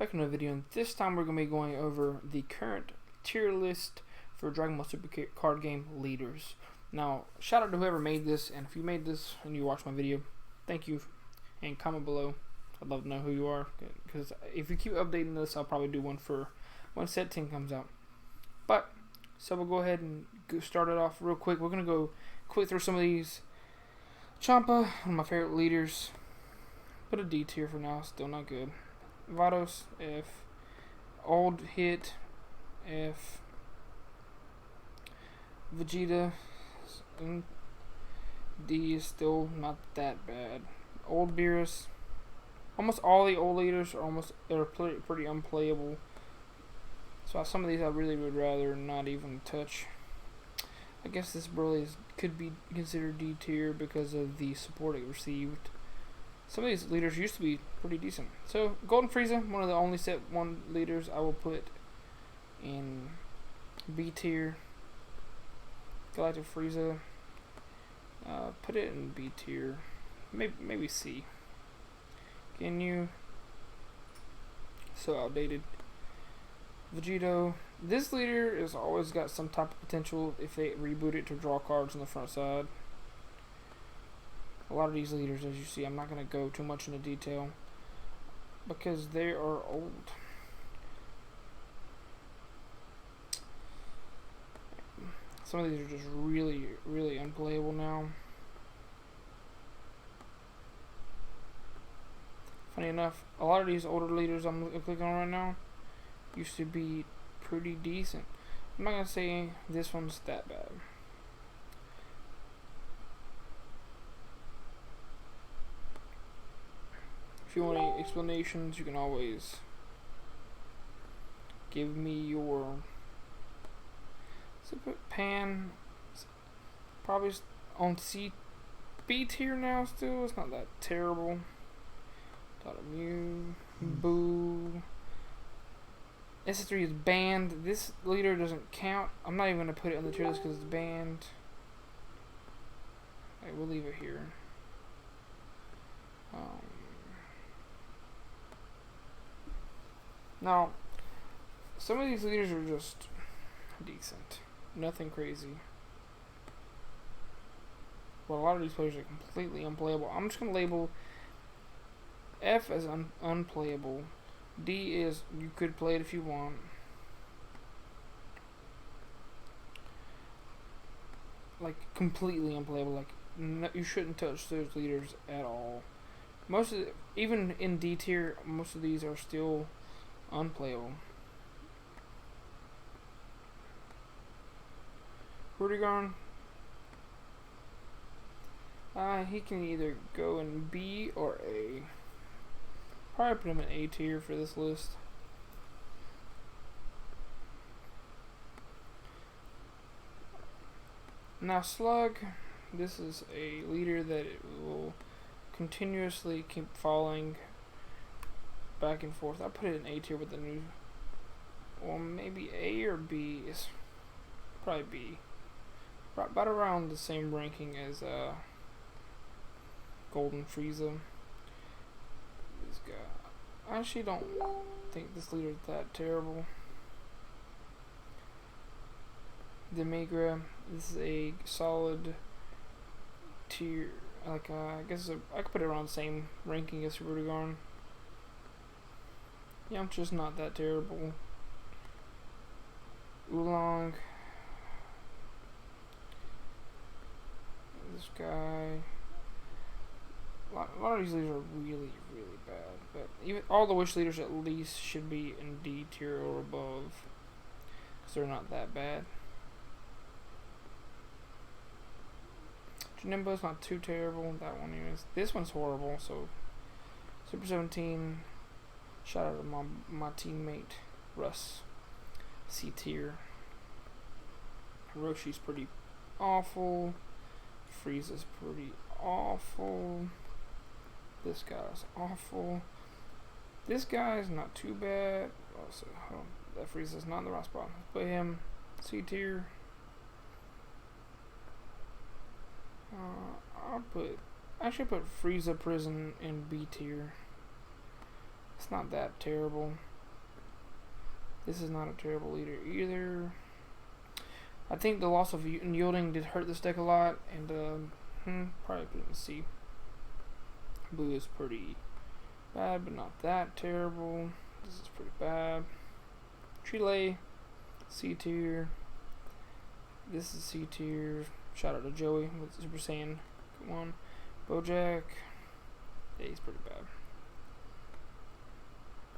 back to another video, and this time we're going to be going over the current tier list for Dragon Ball Super card game leaders. Now, shout out to whoever made this, and if you made this and you watched my video, thank you, and comment below. I'd love to know who you are, because if you keep updating this, I'll probably do one for when Set 10 comes out. But, so we'll go ahead and start it off real quick. We're going to go quick through some of these. Champa, one of my favorite leaders. Put a D tier for now, still not good. Vados, F. Old Hit, F. Vegeta, D is still not that bad. Old Beerus, almost all the old leaders are pretty unplayable. So some of these I really would rather not even touch. I guess this Broly could be considered D tier because of the support it received. Some of these leaders used to be pretty decent. So, Golden Frieza, one of the only set 1 leaders I will put in B tier. Galactic Frieza, put it in B tier. Maybe C. Ginyu, so outdated. Vegito, this leader has always got some type of potential if they reboot it to draw cards on the front side. A lot of these leaders, as you see, I'm not going to go too much into detail because they are old. Some of these are just really, really unplayable now. Funny enough, a lot of these older leaders I'm clicking on right now used to be pretty decent. I'm not going to say this one's that bad. If you want any explanations, you can always give me your. So put Pan, probably on B tier now still. It's not that terrible. Mew, Boo. S3 is banned. This leader doesn't count. I'm not even going to put it on the tier list because it's banned. Okay, we'll leave it here. Now, some of these leaders are just decent. Nothing crazy. Well, a lot of these players are completely unplayable. I'm just going to label F as unplayable. D is you could play it if you want. Like, completely unplayable. Like, no, you shouldn't touch those leaders at all. Even in D tier, most of these are still unplayable. Rudigarn, he can either go in B or A. Probably put him in A tier for this list. Now Slug, this is a leader that it will continuously keep falling back and forth. I put it in A tier with the new, or maybe A or B is probably B. About around the same ranking as Golden Frieza. This guy, I actually don't think this leader is that terrible. Demigra, this is a solid tier. Like I guess I could put it around the same ranking as Rudigarn. Yeah, I'm just not that terrible. Oolong. This guy. A lot of these leaders are really, really bad. But even all the wish leaders at least should be in D tier or above, because they're not that bad. Janemba's not too terrible. That one is. This one's horrible. So Super 17. Shout out to my teammate Russ. C tier. Hiroshi's pretty awful. Frieza's pretty awful. This guy's awful. This guy's not too bad. Also, hold on. That Frieza's not in the right spot. Put him C tier. I should put Frieza Prison in B tier. It's not that terrible. This is not a terrible leader either. I think the loss of yielding did hurt this deck a lot, and probably put it in C. Blue is pretty bad, but not that terrible. This is pretty bad. Chile, C tier. This is C tier. Shout out to Joey with Super Saiyan. Come on. Bojack. Yeah, he's pretty bad.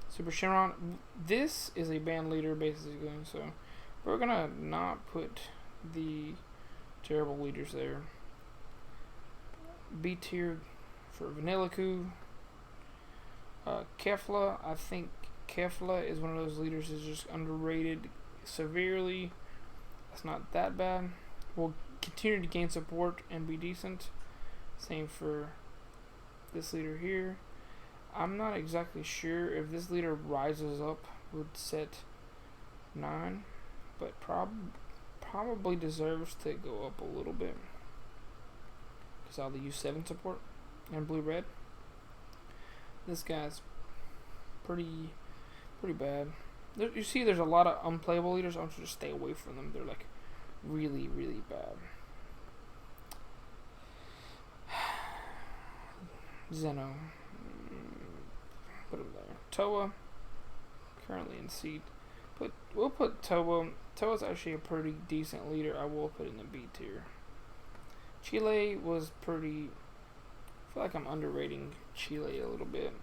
Super Shenron. This is a band leader, basically, so we're gonna not put the terrible leaders there. B tier for Vanilliku. Kefla. I think Kefla is one of those leaders that's just underrated severely. That's not that bad. Will continue to gain support and be decent. Same for this leader here. I'm not exactly sure if this leader rises up would set 9, but probably deserves to go up a little bit because I'll use 7 support and blue-red. This guy's pretty bad. You see, there's a lot of unplayable leaders. I want you to stay away from them. They're like really, really bad. Zeno. Put him there. Toa. Currently in seed. We'll put Toa. Toa's actually a pretty decent leader. I will put in the B tier. Chile was pretty... I feel like I'm underrating Chile a little bit.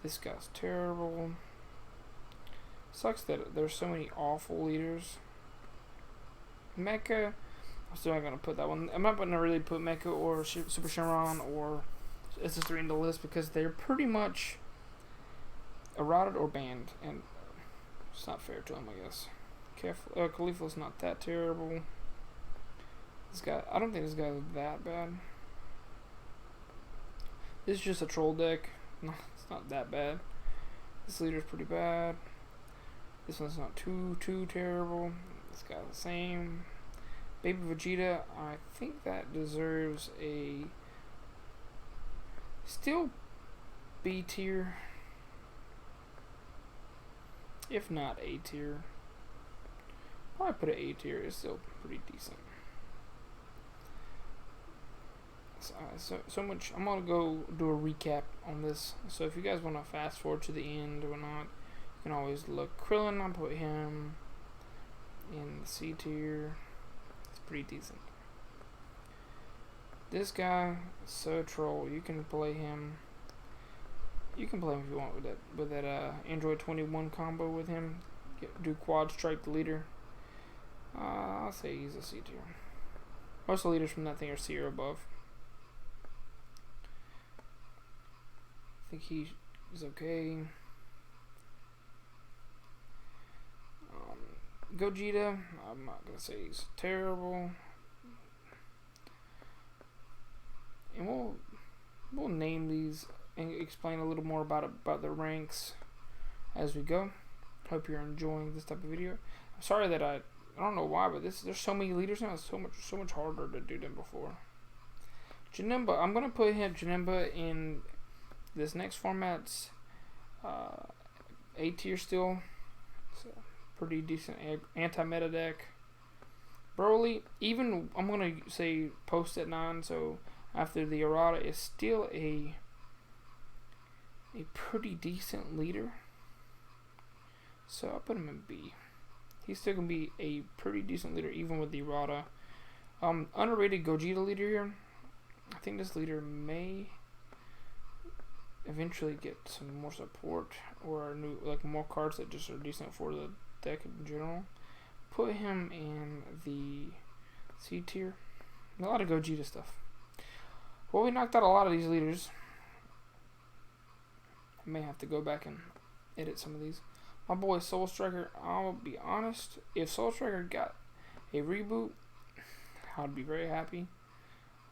This guy's terrible. Sucks that there's so many awful leaders. Mecha, I'm still not going to put that one. I'm not going to really put Mecha or Super Shenron or SS3 in the list because they're pretty much eroded or banned, and it's not fair to them, I guess. Khalifa's not that terrible. This guy, I don't think this guy is that bad. This is just a troll deck. No, it's not that bad. This leader's pretty bad. This one's not too terrible. This guy's the same. Baby Vegeta, I think that deserves a still B tier, if not A tier. Probably put an A tier. It's still pretty decent. So much. I'm gonna go do a recap on this. So if you guys want to fast forward to the end or not, you can always look. Krillin, I'll put him in the C tier. It's pretty decent. This guy, so troll. You can play him. You can play him if you want with that Android 21 combo with him. Do quad strike the leader. I'll say he's a C tier. Most of the leaders from that thing are C or above. I think he is okay. Gogeta, I'm not gonna say he's terrible. And we'll name these and explain a little more about the ranks as we go. Hope you're enjoying this type of video. I'm sorry that I don't know why, but there's so many leaders now. It's so much harder to do than before. Janemba, I'm gonna put Janemba in this next format's A tier still. It's a pretty decent anti-meta deck. Broly, even I'm gonna say post at 9. So after the errata, is still a pretty decent leader. So I'll put him in B. He's still gonna be a pretty decent leader even with the errata. Underrated Gogeta leader here. I think this leader may eventually get some more support or more cards that just are decent for the deck in general. Put him in the C tier. A lot of Gogeta stuff. Well, we knocked out a lot of these leaders. I may have to go back and edit some of these. My boy Soul Striker, I'll be honest, if Soul Striker got a reboot, I'd be very happy.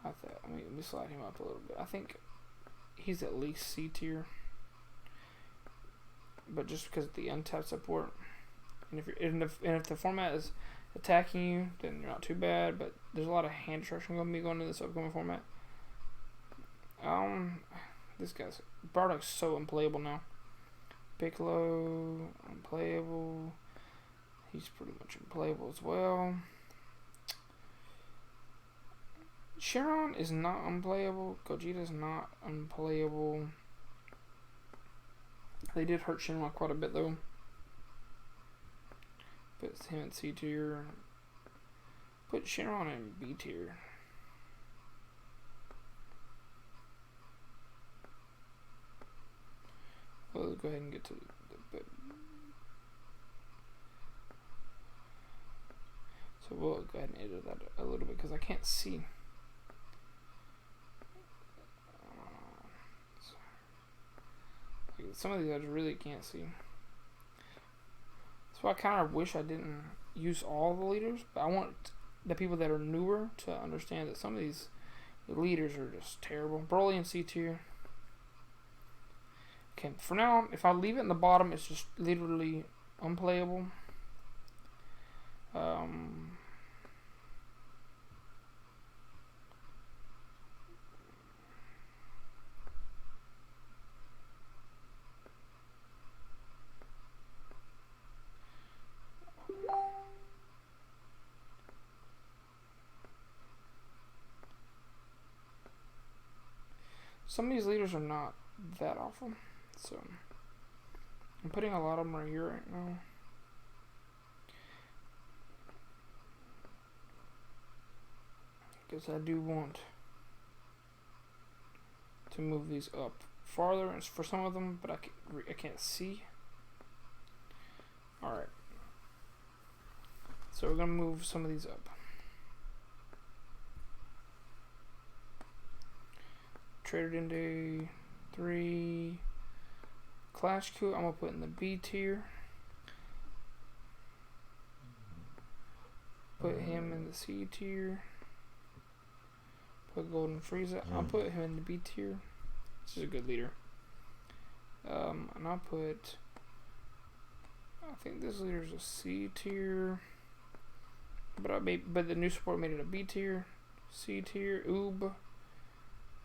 Let me slide him up a little bit. I think he's at least C tier, but just because of the untapped support, and if the format is attacking you, then you're not too bad. But there's a lot of hand destruction going to be going into this upcoming format. This guy's Bardock's so unplayable now. Piccolo, unplayable. He's pretty much unplayable as well. Sharon is not unplayable. Gogeta's not unplayable. They did hurt Shenron quite a bit though. Put him in C tier. Put Shenron in B tier. Well, let's go ahead and get to the bit. So we'll go ahead and edit that a little bit because I can't see. Some of these I just really can't see. So I kind of wish I didn't use all the leaders, but I want the people that are newer to understand that some of these leaders are just terrible. Broly in C tier. Okay, for now, if I leave it in the bottom, it's just literally unplayable. Some of these leaders are not that awful, so I'm putting a lot of them right here right now. Because I do want to move these up farther for some of them, but I can't see. Alright. So we're going to move some of these up. Trader Dende 3. Clash Q, I'm going to put in the B tier. Put him in the C tier. Put Golden Frieza. I'll put him in the B tier. This is a good leader. And I'll put. I think this leader is a C tier. But the new support made it a B tier, C tier, Oob,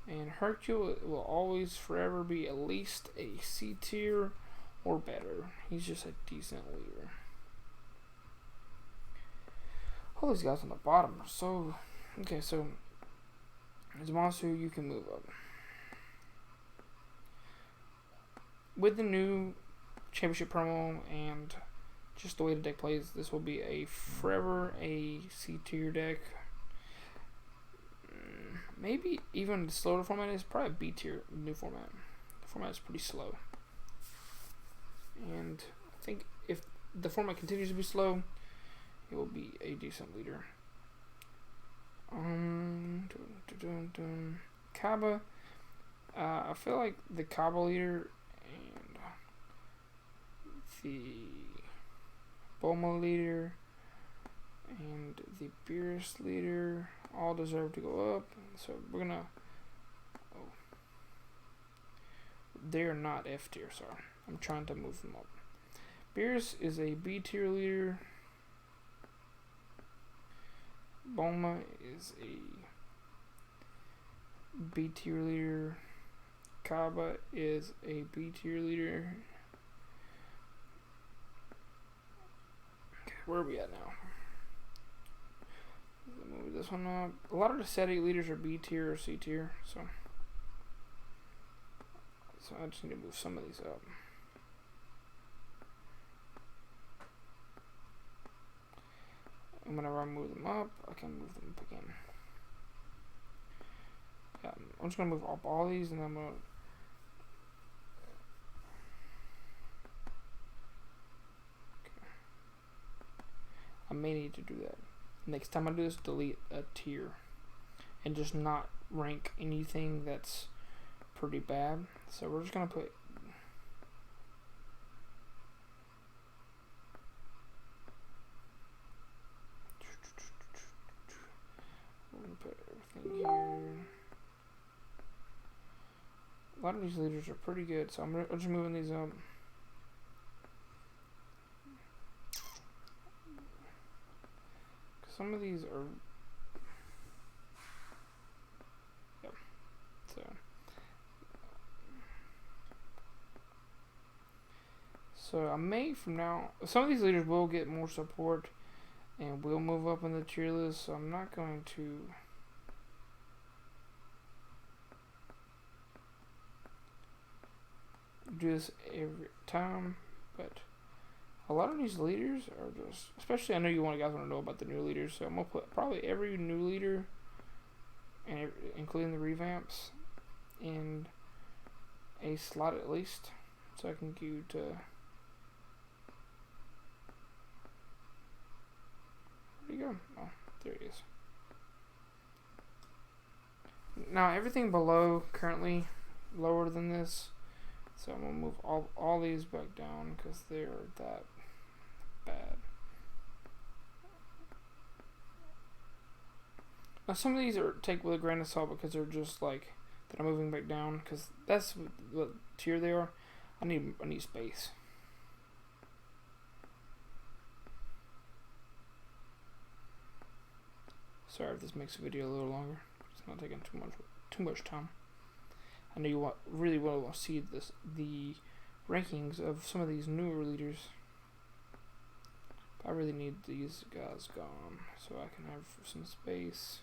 and Hercule will always forever be at least a C tier or better. He's just a decent leader. All these guys on the bottom are so okay. So Zamasu, you can move up with the new championship promo and just the way the deck plays. This will be a forever a C tier deck. Maybe even the slower format is probably a B tier new format. The format is pretty slow, and I think if the format continues to be slow, it will be a decent leader. Kaba. I feel like the Kaba leader and the Bulma leader and the Beerus leader all deserve to go up. So we're gonna. Oh, they're not F tier. Sorry, I'm trying to move them up. Beerus is a B tier leader. Bulma is a B tier leader. Kaba is a B tier leader. Okay, where are we at now? Move this one up. A lot of the SETI leaders are B tier or C tier, so I just need to move some of these up. And whenever I move them up, I can move them up again. Yeah, I'm just gonna move up all these, and then I'm gonna. Okay. I may need to do that. Next time I do this, delete a tier and just not rank anything that's pretty bad. So we're just gonna put. We're gonna put everything here. A lot of these leaders are pretty good, so I'm just moving these up. Some of these are. Yep. So. So I may from now. Some of these leaders will get more support and will move up in the tier list. So I'm not going to do this every time, but a lot of these leaders are just, especially I know you guys want to know about the new leaders, so I'm gonna put probably every new leader, and including the revamps, in a slot at least, so I can give you to. Where'd he go? Oh, there he is. Now everything below currently lower than this, so I'm gonna move all these back down because they're that bad. Now some of these are take with a grain of salt because they're just like that I'm moving back down because that's what tier they are. I need space. Sorry if this makes the video a little longer. It's not taking too much time. I know you really want to see the rankings of some of these newer leaders. But I really need these guys gone so I can have some space.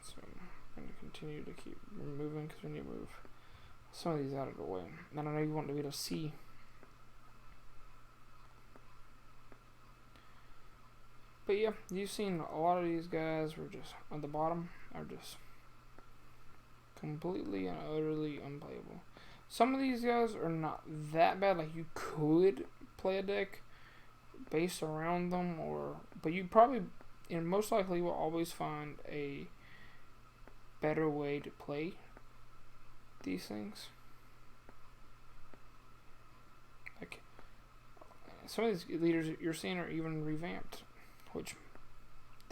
So I'm going to continue to keep removing because we need to move some of these out of the way. And I know you want to be able to see. But yeah, you've seen a lot of these guys were just on the bottom are just completely and utterly unplayable. Some of these guys are not that bad. Like you could play a deck based around them, but you probably and most likely will always find a better way to play these things. Like some of these leaders that you're seeing are even revamped, which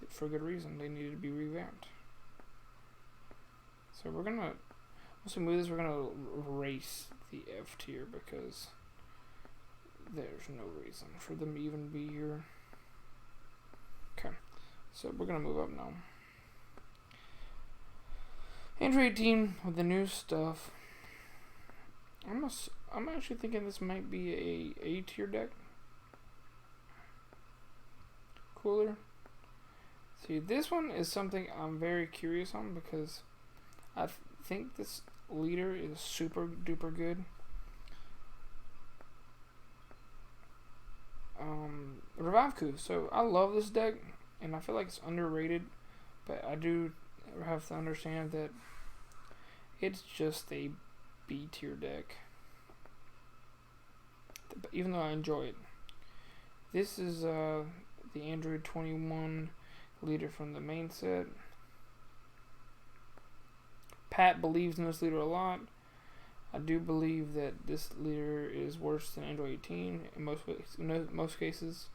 for good reason they needed to be revamped. So we're gonna once we move this, we're gonna erase the F tier because there's no reason for them to even be here. Okay, so we're gonna move up now. Android 18 with the new stuff. I'm actually thinking this might be a tier deck. Cooler. See, this one is something I'm very curious on because I think this leader is super duper good. Revive Coup. So I love this deck and I feel like it's underrated, but I do have to understand that it's just a B tier deck. Even though I enjoy it. This is the Android 21 leader from the main set. Pat believes in this leader a lot. I do believe that this leader is worse than Android 18 in most cases,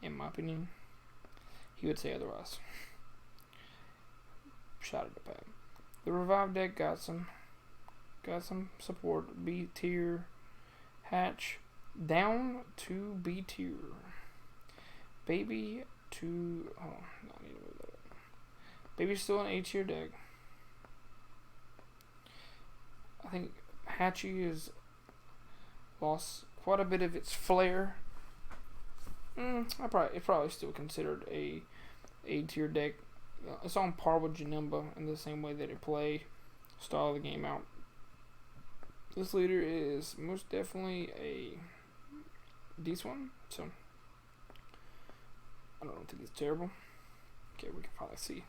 in my opinion. He would say otherwise. Shout out to Pat. The Revive deck got some support. B tier. Hatch down to B tier. Baby to I need to move that up. Baby's still an A tier deck. I think Hatchy has lost quite a bit of its flair. It's probably still considered a A tier deck. It's on par with Janemba in the same way that it play style of the game out. This leader is most definitely a decent one, so I don't think it's terrible. Okay, we can probably see.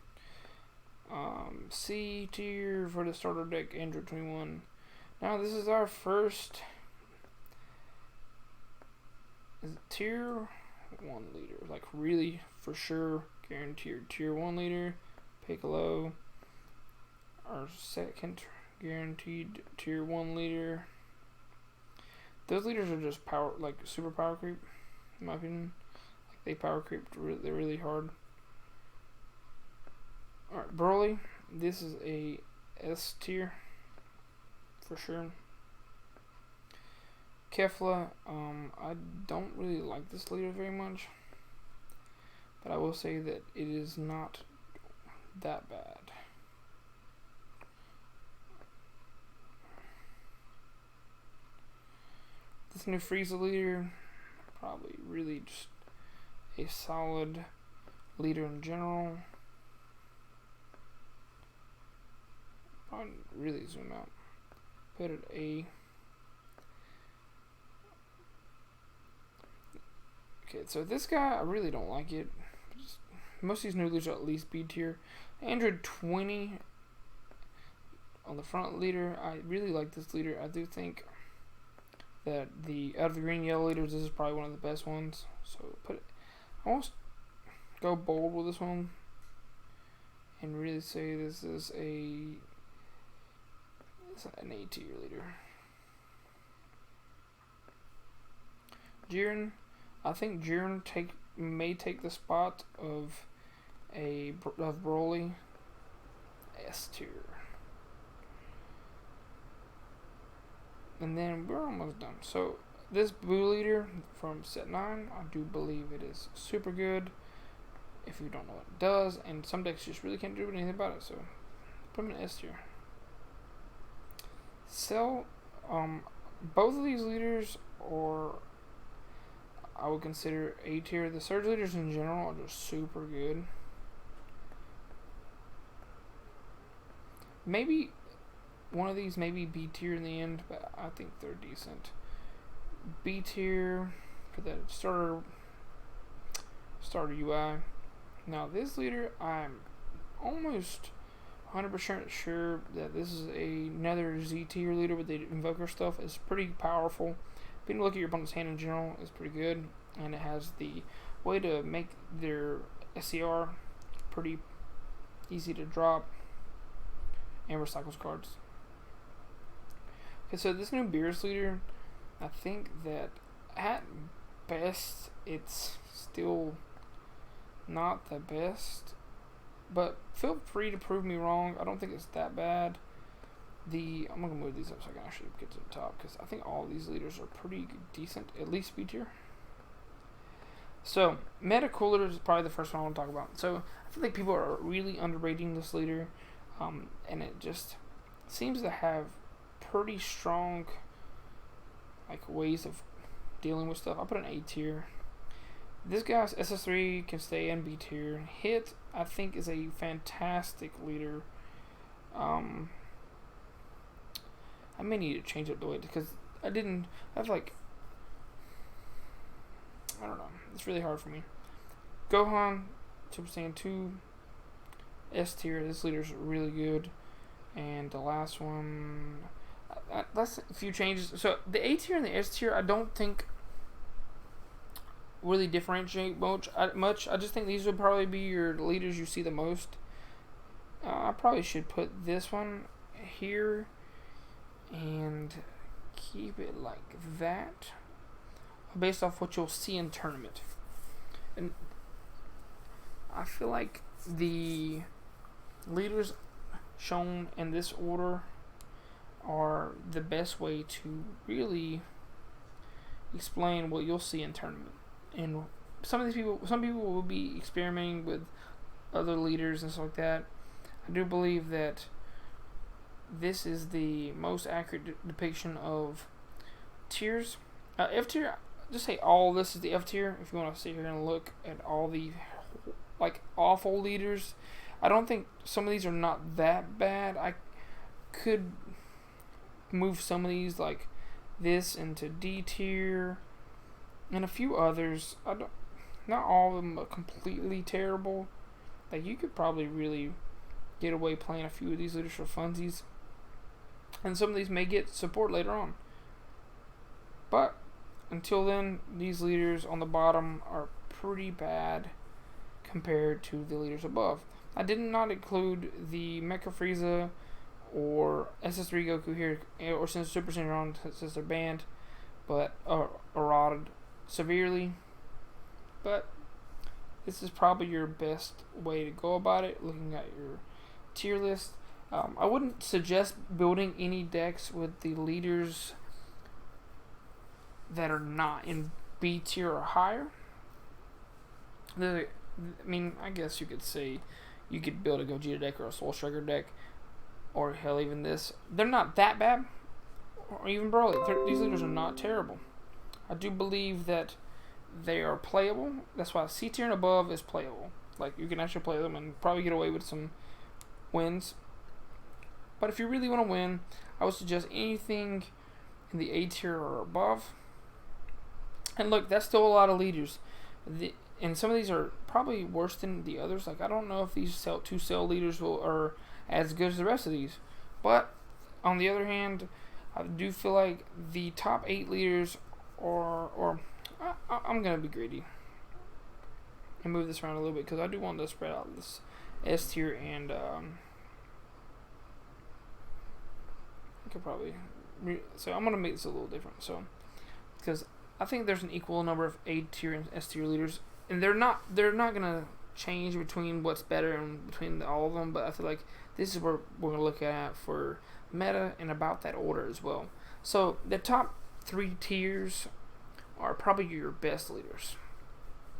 C tier for the starter deck, Android 21. Now this is our first tier 1 leader, like really for sure guaranteed tier 1 leader. Piccolo, our second guaranteed tier 1 leader. Those leaders are just power, like super power creep, in my opinion. Like they power creep really hard. Alright, Broly. This is a S tier for sure. Kefla, I don't really like this leader very much, but I will say that it is not that bad. This new Frieza leader, probably really just a solid leader in general. Probably really zoom out. Put it A. Okay, so this guy, I really don't like it. Most of these new leaders are at least B tier. Android 20 on the front leader. I really like this leader. I do think that out of the green yellow leaders, this is probably one of the best ones. So I almost go bold with this one and really say this is an A tier leader. Jiren, I think Jiren may take the spot of Broly. S tier. And then we're almost done. So this blue leader from set 9, I do believe it is super good. If you don't know what it does, and some decks just really can't do anything about it, so put them in S tier. Cell, both of these leaders are, I would consider A tier. The Surge leaders in general are just super good. Maybe one of these maybe B tier in the end, but I think they're decent. B tier for the starter UI. Now this leader, I'm almost 100% sure that this is another Z tier leader with the Invoker stuff. It's pretty powerful. Being able to look at your opponent's hand in general is pretty good, and it has the way to make their SCR pretty easy to drop and recycles cards. Okay, so this new Beerus leader, I think that at best it's still not the best, but feel free to prove me wrong. I don't think it's that bad. I'm gonna move these up so I can actually get to the top, because I think all of these leaders are pretty decent, at least B tier. So Meta Cooler is probably the first one I want to talk about. So I feel like people are really underrating this leader, and it just seems to have pretty strong ways of dealing with stuff. I'll put an A tier. This guy's SS3 can stay in B tier. Hit, I think, is a fantastic leader. I may need to change up the way, because I don't know. It's really hard for me. Gohan, Super Saiyan 2, S tier. This leader's really good. And the last one, that's a few changes. So the A tier and the S tier, I don't think really differentiate much. I just think these would probably be your leaders you see the most. I probably should put this one here and keep it like that, based off what you'll see in tournament. And I feel like the leaders shown in this order are the best way to really explain what you'll see in tournament. And some people will be experimenting with other leaders and stuff like that. I do believe that this is the most accurate depiction of tiers. F tier, just say all this is the F tier. If you want to sit here and look at all the awful leaders, I don't think some of these are not that bad. I could move some of these like this into D tier, and a few others. Not all of them are completely terrible. You could probably really get away playing a few of these leaders for funsies, and some of these may get support later on. But until then, these leaders on the bottom are pretty bad compared to the leaders above. I did not include the Mecha Frieza or SS3 Goku here, or since Super Saiyan since they're banned, but eroded severely. But this is probably your best way to go about it, looking at your tier list. I wouldn't suggest building any decks with the leaders that are not in B tier or higher. I mean, I guess you could say you could build a Gogeta deck or a Soul Striker deck, or hell, even this. They're not that bad, or even Broly. These leaders are not terrible. I do believe that they are playable. That's why C tier and above is playable. Like, you can actually play them and probably get away with some wins. But if you really want to win, I would suggest anything in the A tier or above. And look, that's still a lot of leaders. And some of these are probably worse than the others. Like, I don't know if these two cell leaders are as good as the rest of these. But on the other hand, I do feel like the top 8 leaders I'm going to be greedy and move this around a little bit because I do want to spread out this S tier and I could probably so I'm going to make this a little different. So because I think there's an equal number of A tier and S tier leaders, and they're not going to change between what's better and between all of them, but I feel like this is where we're going to look at for meta and about that order as well. So the top 3 tiers are probably your best leaders.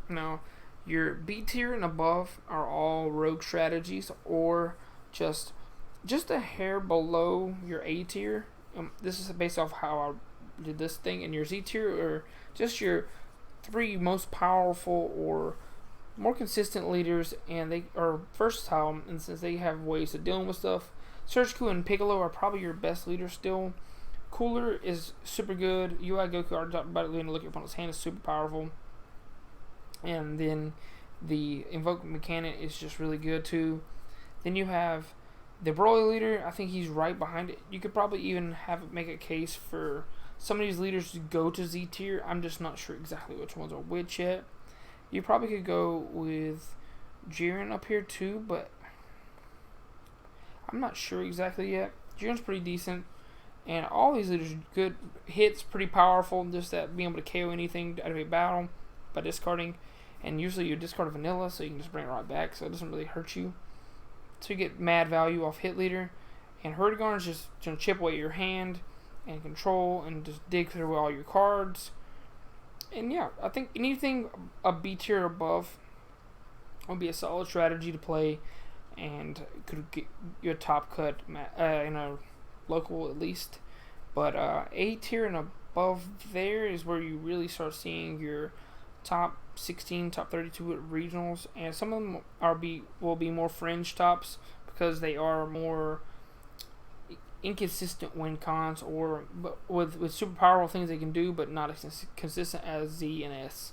Now, your B tier and above are all rogue strategies or just a hair below your A tier. This is based off how I did this thing. And your Z tier are just your 3 most powerful or more consistent leaders, and they are versatile, and since they have ways of dealing with stuff. Surgical and Piccolo are probably your best leaders still. Cooler is super good. UI Goku, I already talked about it. When you look at opponent's hand, is super powerful. And then the Invoke mechanic is just really good too. Then you have the Broly leader. I think he's right behind it. You could probably even make a case for some of these leaders to go to Z tier. I'm just not sure exactly which ones are which yet. You probably could go with Jiren up here too, but I'm not sure exactly yet. Jiren's pretty decent. And all these leaders are good. Hits pretty powerful. Just that being able to KO anything out of a battle by discarding. And usually you discard a vanilla, so you can just bring it right back, so it doesn't really hurt you. So you get mad value off hit leader. And Herdigar is just going to chip away your hand and control and just dig through all your cards. And yeah, I think anything a B tier above would be a solid strategy to play, and could get your top cut in a local at least. But A tier and above there is where you really start seeing your top 16, top 32 at regionals, and some of them will be more fringe tops because they are more inconsistent win cons, or with super powerful things they can do, but not as consistent as Z and S.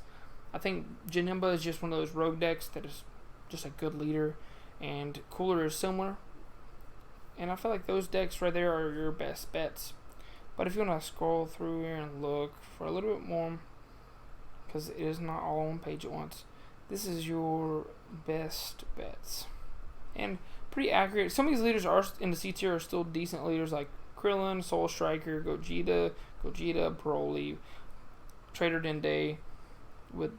I think Janemba is just one of those rogue decks that is just a good leader, and Cooler is similar. And I feel like those decks right there are your best bets. But if you want to scroll through here and look for a little bit more, because it is not all on one page at once, this is your best bets. And pretty accurate. Some of these leaders are in the C tier are still decent leaders, like Krillin, Soul Striker, Gogeta, Broly, Trader Dende, with,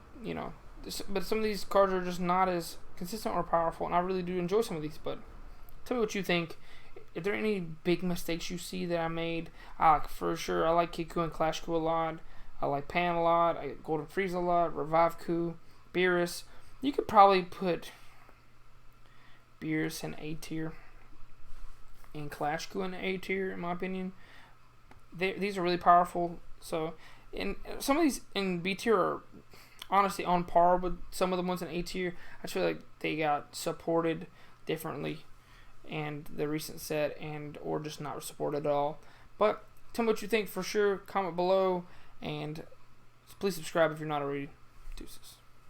but some of these cards are just not as consistent or powerful, and I really do enjoy some of these. But tell me what you think. If there are any big mistakes you see that I made, for sure, I like Kiku and Clash Ku a lot. I like Pan a lot. I like Golden Frieza a lot. Revive Ku, Beerus. You could probably put Beerus in A tier and Clash Ku in A tier, in my opinion. These are really powerful. So, some of these in B tier are honestly on par with some of the ones in A tier. I feel like they got supported differently and the recent set, or just not supported at all. But tell me what you think for sure. Comment below, and please subscribe if you're not already. Deuces.